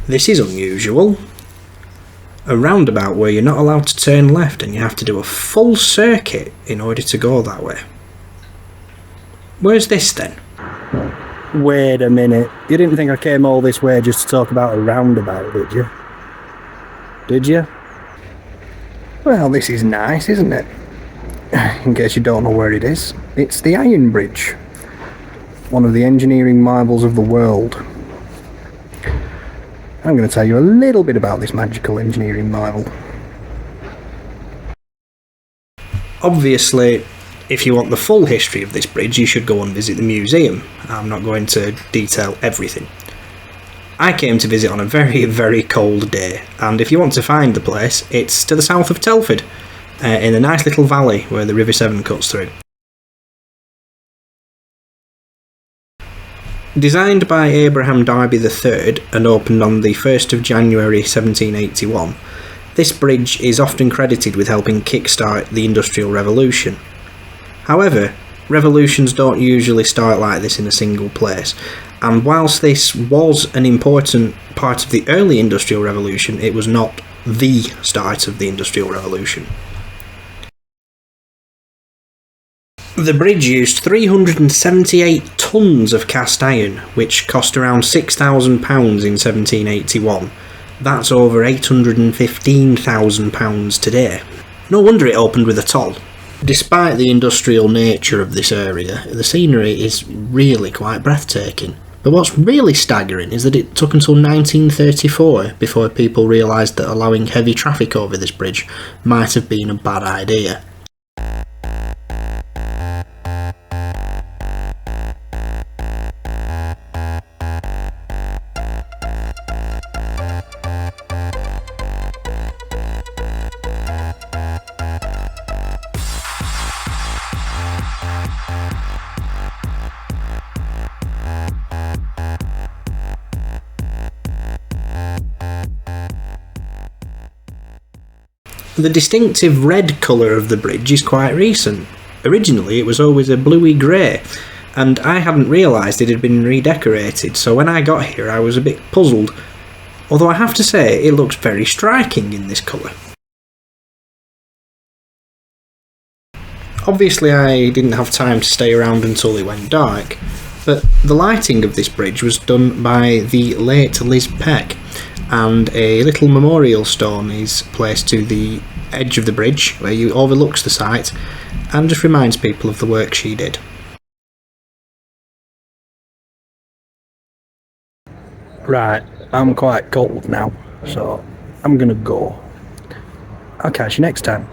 This is unusual. A roundabout where you're not allowed to turn left and you have to do a full circuit in order to go that way. Where's this then? Wait a minute. You didn't think I came all this way just to talk about a roundabout, did you? Did you? Well, this is nice, isn't it? In case you don't know where it is, it's the Iron Bridge. One of the engineering marvels of the world. I'm going to tell you a little bit about this magical engineering marvel. Obviously, if you want the full history of this bridge, you should go and visit the museum. I'm not going to detail everything. I came to visit on a very, very cold day, and if you want to find the place, it's to the south of Telford, in a nice little valley where the River Severn cuts through. Designed by Abraham Darby III and opened on the 1st of January 1781, this bridge is often credited with helping kickstart the Industrial Revolution. However, revolutions don't usually start like this in a single place, and whilst this was an important part of the early Industrial Revolution, it was not the start of the Industrial Revolution. The bridge used 378 tonnes of cast iron, which cost around £6,000 in 1781. That's over £815,000 today. No wonder it opened with a toll. Despite the industrial nature of this area, the scenery is really quite breathtaking. But what's really staggering is that it took until 1934 before people realised that allowing heavy traffic over this bridge might have been a bad idea. The distinctive red colour of the bridge is quite recent. Originally it was always a bluey grey, and I hadn't realised it had been redecorated, so when I got here I was a bit puzzled. Although I have to say, it looks very striking in this colour. Obviously I didn't have time to stay around until it went dark, but the lighting of this bridge was done by the late Liz Peck, and a little memorial stone is placed to the edge of the bridge where you overlooks the site and just reminds people of the work she did. Right, I'm quite cold now, so I'm gonna go. I'll catch you next time.